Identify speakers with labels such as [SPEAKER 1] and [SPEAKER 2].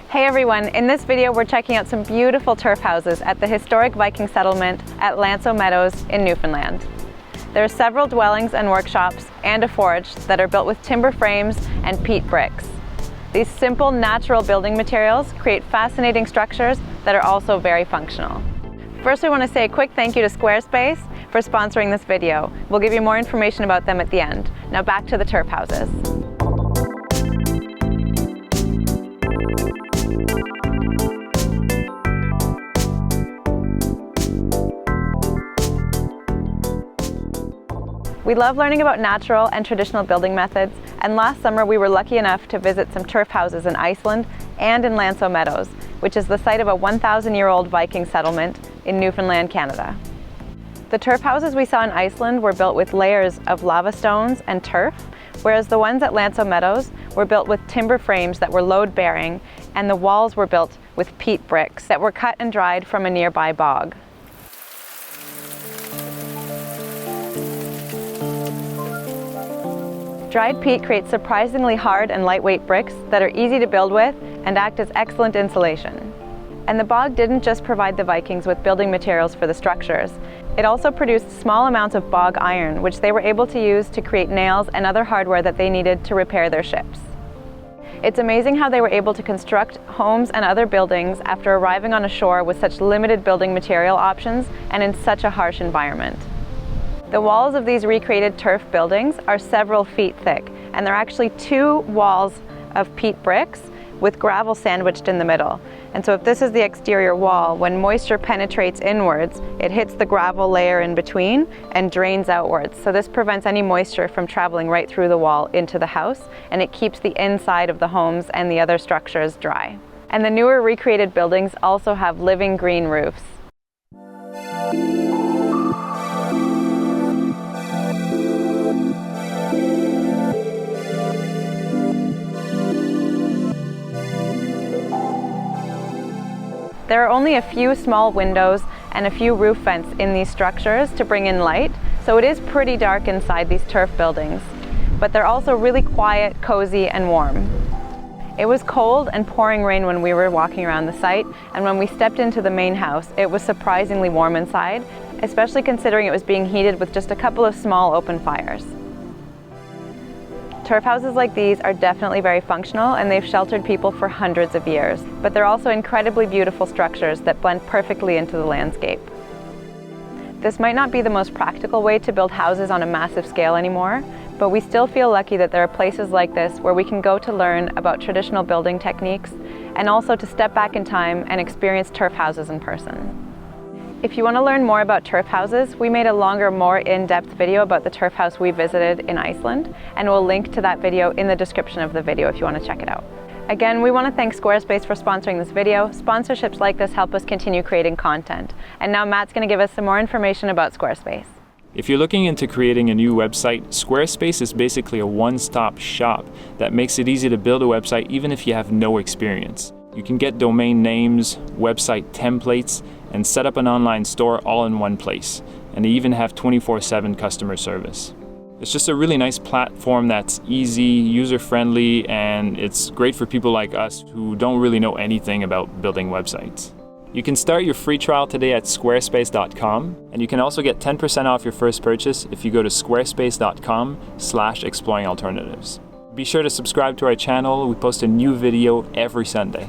[SPEAKER 1] Hey everyone, in this video we're checking out some beautiful turf houses at the historic Viking settlement at Meadows in Newfoundland. There are several dwellings and workshops and a forge that are built with timber frames and peat bricks. These simple, natural building materials create fascinating structures that are also very functional. First, we want to say a quick thank you to Squarespace for sponsoring this video. We'll give you more information about them at the end. Now back to the turf houses. We love learning about natural and traditional building methods, and last summer we were lucky enough to visit some turf houses in Iceland and in Meadows, which is the site of a 1,000-year-old Viking settlement in Newfoundland, Canada. The turf houses we saw in Iceland were built with layers of lava stones and turf, whereas the ones at Meadows were built with timber frames that were load-bearing, and the walls were built with peat bricks that were cut and dried from a nearby bog. Dried peat creates surprisingly hard and lightweight bricks that are easy to build with and act as excellent insulation. And the bog didn't just provide the Vikings with building materials for the structures. It also produced small amounts of bog iron, which they were able to use to create nails and other hardware that they needed to repair their ships. It's amazing how they were able to construct homes and other buildings after arriving on a shore with such limited building material options and in such a harsh environment. The walls of these recreated turf buildings are several feet thick, and they're actually two walls of peat bricks with gravel sandwiched in the middle. And so if this is the exterior wall, when moisture penetrates inwards, it hits the gravel layer in between and drains outwards. So this prevents any moisture from traveling right through the wall into the house, and it keeps the inside of the homes and the other structures dry. And the newer recreated buildings also have living green roofs. There are only a few small windows and a few roof vents in these structures to bring in light, so it is pretty dark inside these turf buildings. But they're also really quiet, cozy, and warm. It was cold and pouring rain when we were walking around the site, and when we stepped into the main house, it was surprisingly warm inside, especially considering it was being heated with just a couple of small open fires. Turf houses like these are definitely very functional, and they've sheltered people for hundreds of years, but they're also incredibly beautiful structures that blend perfectly into the landscape. This might not be the most practical way to build houses on a massive scale anymore, but we still feel lucky that there are places like this where we can go to learn about traditional building techniques and also to step back in time and experience turf houses in person. If you want to learn more about turf houses, we made a longer, more in-depth video about the turf house we visited in Iceland, and we'll link to that video in the description of the video if you want to check it out. Again, we want to thank Squarespace for sponsoring this video. Sponsorships like this help us continue creating content. And now Matt's going to give us some more information about Squarespace.
[SPEAKER 2] If you're looking into creating a new website, Squarespace is basically a one-stop shop that makes it easy to build a website even if you have no experience. You can get domain names, website templates, and set up an online store all in one place. And they even have 24/7 customer service. It's just a really nice platform that's easy, user-friendly, and it's great for people like us who don't really know anything about building websites. You can start your free trial today at squarespace.com, and you can also get 10% off your first purchase if you go to squarespace.com/exploringalternatives. Be sure to subscribe to our channel. We post a new video every Sunday.